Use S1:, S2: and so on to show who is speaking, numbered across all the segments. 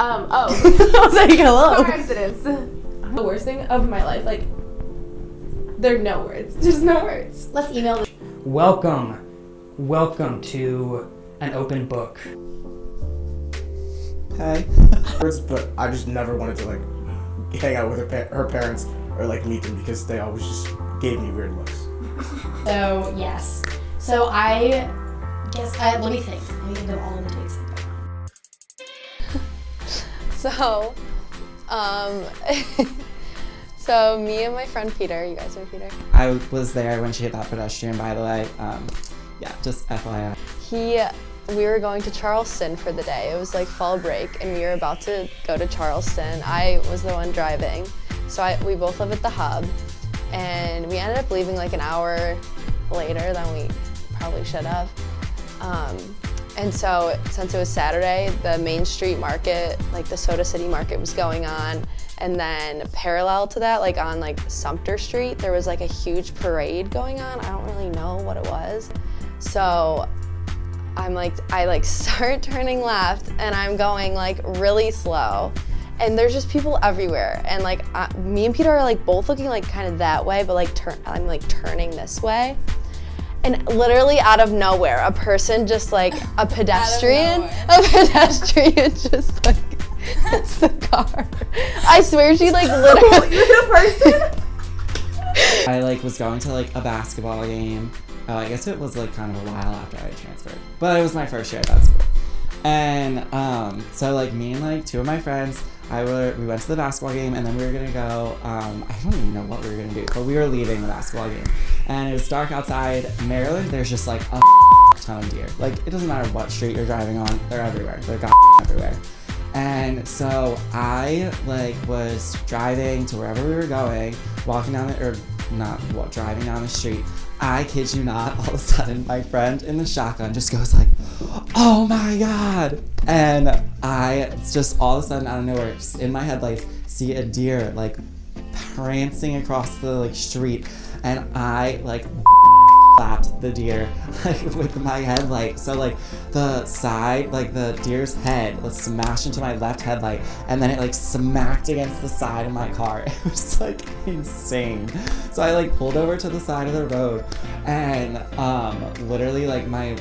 S1: Oh.
S2: I was like, hello.
S1: Car accidents. The worst thing of my life, like, there are no words. There's no words.
S2: Let's email.
S3: Welcome to an open book.
S4: Hey. But I just never wanted to like hang out with her parents or like meet them because they always just gave me weird looks.
S2: So yes. So I guess let me think. Let me think of all the dates.
S5: So, so me and my friend Peter, you guys know Peter?
S6: I was there when she hit that pedestrian, by the way. Yeah, just FYI.
S5: We were going to Charleston for the day. It was like fall break and we were about to go to Charleston. I was the one driving. So we both live at the hub and we ended up leaving like an hour later than we probably should have. And so since it was Saturday, the Main Street Market, like the Soda City Market was going on. And then parallel to that, like on like Sumter Street, there was like a huge parade going on. I don't really know what it was. So I start turning left and I'm going like really slow. And there's just people everywhere. And like me and Peter are like both looking like kind of that way, but like I'm like turning this way. And literally out of nowhere, a person just like, a pedestrian just like, hits the car. I swear she like literally.
S1: You're the person?
S6: I like was going to like a basketball game. I guess it was like kind of a while after I transferred, but it was my first year at that school. And so like me and like two of my friends, we went to the basketball game and then we were gonna go, I don't even know what we were gonna do, but we were leaving the basketball game. And it was dark outside. Maryland, there's just like a ton of deer. Like it doesn't matter what street you're driving on, they're everywhere. They're everywhere. And so I like was driving to wherever we were going, walking down driving down the street. I kid you not, all of a sudden my friend in the shotgun just goes like, oh my God. And I just all of a sudden out of nowhere, just in my headlights, see a deer like prancing across the like street. And I like slapped the deer like with my headlight. So like the side, like the deer's head was smashed into my left headlight and then it like smacked against the side of my car. It was like insane. So I like pulled over to the side of the road and literally like my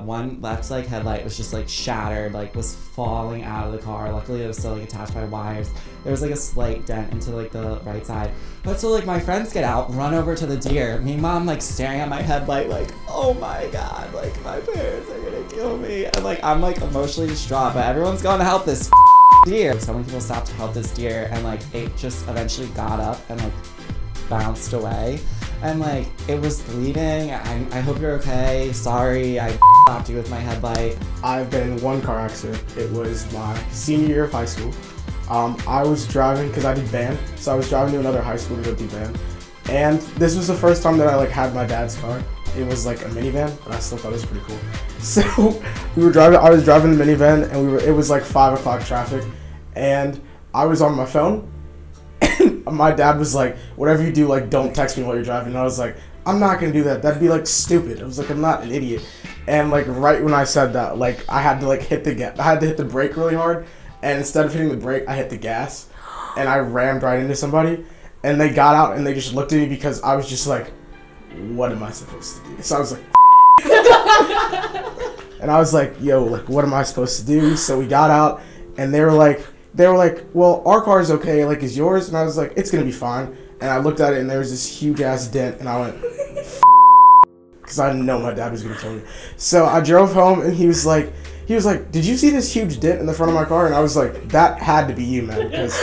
S6: one left like headlight was just like shattered, like was falling out of the car. Luckily it was still like attached by wires. There was like a slight dent into like the right side. But so like my friends get out, run over to the deer. Meanwhile I'm like staring at my headlight like, oh my God, like my parents are gonna kill me. And like I'm like emotionally distraught, but everyone's going to help this deer. So many people stopped to help this deer and like it just eventually got up and like bounced away. And like it was bleeding. I hope you're okay. Sorry, I stopped you with my headlight.
S4: I've been in one car accident. It was my senior year of high school. I was driving, because I did band, so I was driving to another high school to go do band. And this was the first time that I like had my dad's car. It was like a minivan, but I still thought it was pretty cool. So I was driving the minivan and it was like 5 o'clock traffic and I was on my phone and my dad was like, whatever you do, like don't text me while you're driving. And I was like, I'm not gonna do that. That'd be like stupid. I was like, I'm not an idiot. And like right when I said that, like I had to like hit the brake really hard. And instead of hitting the brake, I hit the gas and I rammed right into somebody. And they got out and they just looked at me because I was just like, what am I supposed to do? So I was like, and I was like, yo, like, what am I supposed to do? So we got out and they were like, well, our car's okay, like, is yours? And I was like, it's gonna be fine. And I looked at it and there was this huge ass dent and I went, because I didn't know my dad was gonna kill me. So I drove home and he was like, did you see this huge dent in the front of my car? And I was like, that had to be you, man. Because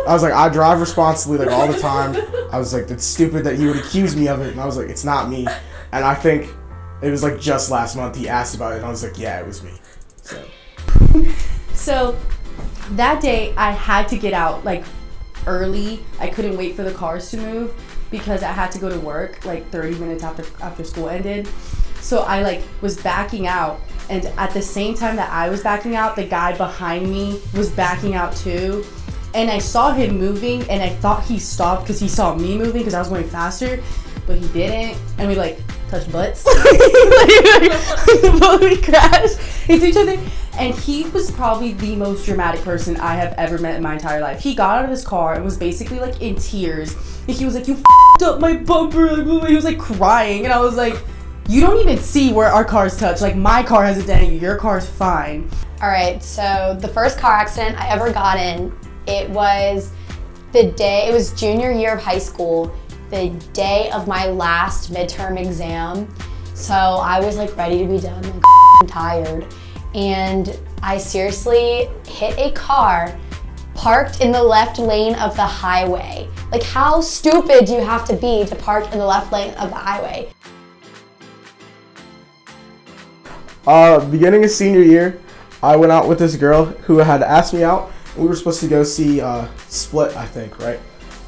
S4: I was like, I drive responsibly like all the time. I was like, that's stupid that you would accuse me of it. And I was like, it's not me. And I think it was like just last month he asked about it and I was like, yeah, it was me.
S2: So that day I had to get out like early. I couldn't wait for the cars to move because I had to go to work like 30 minutes after school ended. So I like was backing out, and at the same time that I was backing out, the guy behind me was backing out too. And I saw him moving and I thought he stopped because he saw me moving because I was going faster, but he didn't. And we like touched butts. We crashed into each other. And he was probably the most dramatic person I have ever met in my entire life. He got out of his car and was basically like in tears. And he was like, "You f***ed up my bumper." He was like crying. And I was like, you don't even see where our cars touch. Like, my car has a dent, your car's fine.
S7: All right, so the first car accident I ever got in, it was junior year of high school, the day of my last midterm exam. So I was like ready to be done, like tired. And I seriously hit a car parked in the left lane of the highway. Like, how stupid do you have to be to park in the left lane of the highway?
S4: Beginning of senior year, I went out with this girl who had asked me out. We were supposed to go see Split, I think, right?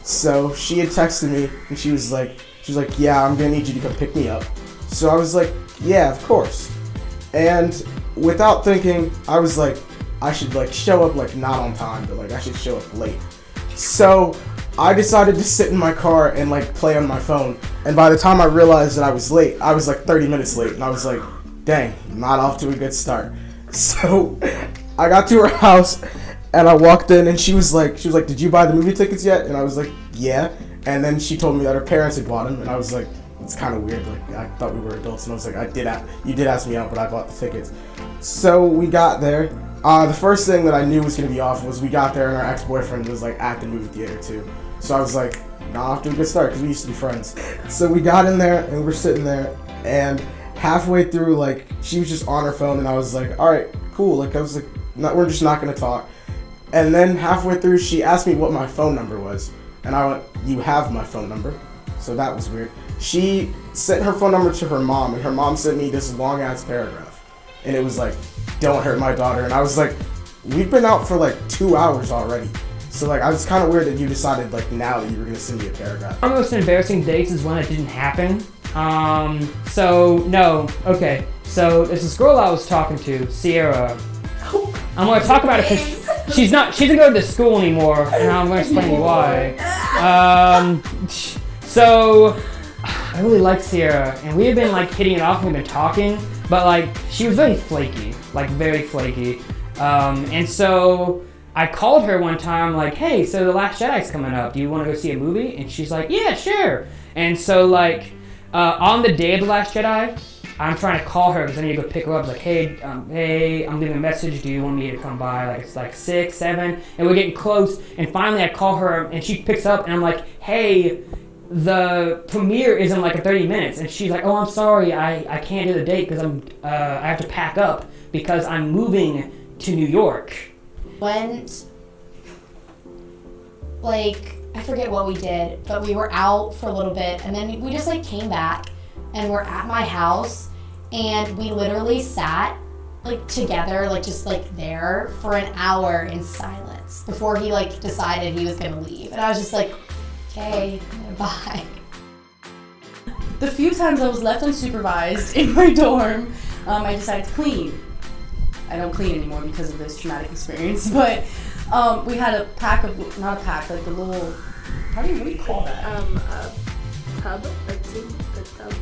S4: So she had texted me and she was like, "Yeah, I'm gonna need you to come pick me up." So I was like, "Yeah, of course." And without thinking, I was like, I should like show up like not on time, but like I should show up late. So I decided to sit in my car and like play on my phone. And by the time I realized that I was late, I was like 30 minutes late. And I was like, dang, not off to a good start. So I got to her house and I walked in and she was like, "Did you buy the movie tickets yet?" And I was like, "Yeah." And then she told me that her parents had bought them, and I was like, it's kind of weird. Like, I thought we were adults, and I was like, you did ask me out, but I bought the tickets. So we got there. The first thing that I knew was gonna be off was we got there and our ex-boyfriend was like at the movie theater too. So I was like, not off to a good start because we used to be friends. So we got in there and we're sitting there, and halfway through, like, she was just on her phone, and I was like, all right, cool. Like, I was like, we're just not gonna talk. And then halfway through, she asked me what my phone number was, and I went, "You have my phone number." So that was weird. She sent her phone number to her mom, and her mom sent me this long ass paragraph, and it was like, "Don't hurt my daughter." And I was like, we've been out for like 2 hours already. So like, I was kind of weird that you decided like now that you were gonna send me a paragraph.
S3: Our most embarrassing dates is when it didn't happen. So there's this girl I was talking to, Sierra. I'm gonna talk about it because she doesn't go to this school anymore, and I'm gonna explain why. So I really like Sierra, and we have been like hitting it off, and we've been talking, but like she was very flaky, and so I called her one time like, "Hey, so The Last Jedi's coming up, do you want to go see a movie?" And she's like, "Yeah, sure." And so like on the day of The Last Jedi, I'm trying to call her because I need to go pick her up. Like, hey, I'm leaving a message. Do you want me to come by? Like, it's like 6, 7, and we're getting close. And finally, I call her, and she picks up, and I'm like, "Hey, the premiere is in like 30 minutes." And she's like, "Oh, I'm sorry, I can't do the date because I have to pack up because I'm moving to New York."
S7: Went, like, I forget what we did, but we were out for a little bit, and then we just like came back, and we're at my house. And we literally sat like together, like just like there for an hour in silence before he like decided he was gonna leave. And I was just like, okay, bye.
S2: The few times I was left unsupervised in my dorm, I decided to clean. I don't clean anymore because of this traumatic experience, but we had a pack of, not a pack, like a little, what do you call that?
S1: A tub, a tube, a tub.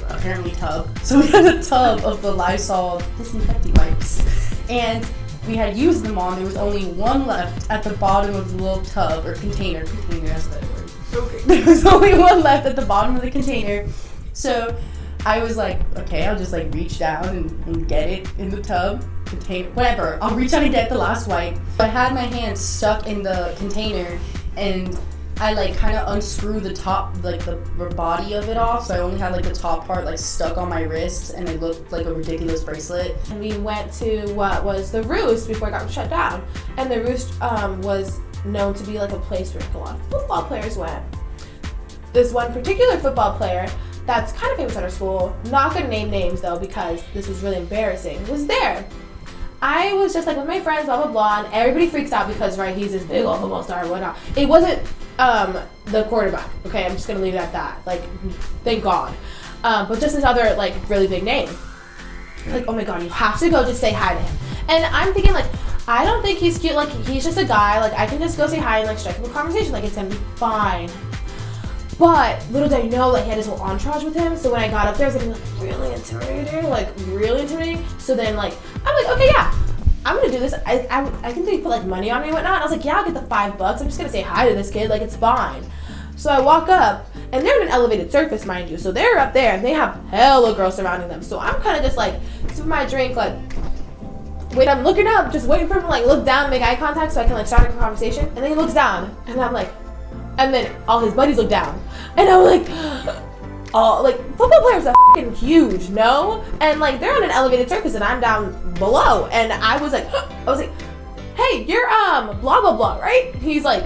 S2: Apparently tub. So we had a tub of the Lysol disinfecting wipes, and we had used them all. There was only one left at the bottom of the little tub or container. Container, that's the word. Okay. There was only one left at the bottom of the container. So I was like, okay, I'll just like reach down and get it in the tub, container, whatever. I'll reach out and get the last wipe. I had my hand stuck in the container, and I like kind of unscrew the top, like the body of it off, so I only had like the top part like stuck on my wrist, and it looked like a ridiculous bracelet.
S1: And we went to what was the Roost before it got shut down, and the Roost was known to be like a place where a lot of football players went. This one particular football player that's kind of famous at our school, not gonna name names though because this was really embarrassing, was there. I was just like with my friends, blah blah blah, and everybody freaks out because right, he's this big old football star and whatnot. It wasn't the quarterback, okay, I'm just gonna leave it at that, like, thank God. But just this other like really big name. Like, oh my God, you have to go just say hi to him. And I'm thinking like, I don't think he's cute, like he's just a guy, like I can just go say hi and like strike up a conversation, like it's gonna be fine. But little did I know, like, he had his whole entourage with him. So when I got up there, I was gonna be like, really intimidating. So then, like, I'm like, okay, yeah, I'm gonna do this. I think they put like money on me and whatnot. And I was like, yeah, I'll get the $5. I'm just gonna say hi to this kid, like, it's fine. So I walk up, and they're in an elevated surface, mind you. So they're up there, and they have hella girls surrounding them. So I'm kind of just like, sipping my drink, like, wait, I'm looking up, just waiting for him to like look down and make eye contact so I can like start a conversation. And then he looks down, and I'm like, and then all his buddies look down, and I'm like, oh, like, football players are fucking huge, no? And like, they're on an elevated surface, and I'm down below, and I was like, hey, you're blah blah blah, right? He's like,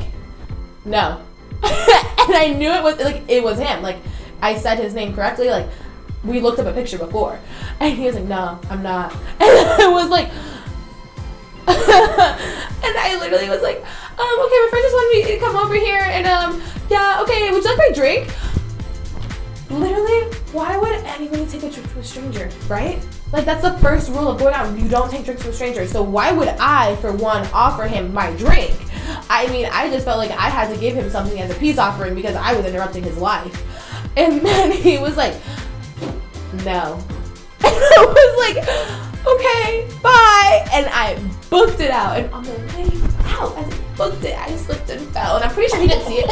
S1: no. And I knew it was him. Like, I said his name correctly. Like, we looked up a picture before, and he was like, no, I'm not. And I was like, and I literally was like, okay, my friend just wanted me to come over here, and yeah, okay, would you like my drink? Literally, why would anybody take a drink from a stranger, right? Like, that's the first rule of going out. You don't take drinks from strangers. So why would I, for one, offer him my drink? I mean, I just felt like I had to give him something as a peace offering because I was interrupting his life. And then he was like, no. And I was like, okay, bye. And I booked it out. And on the way out, as I booked it, I slipped and fell. And I'm pretty sure he didn't see it.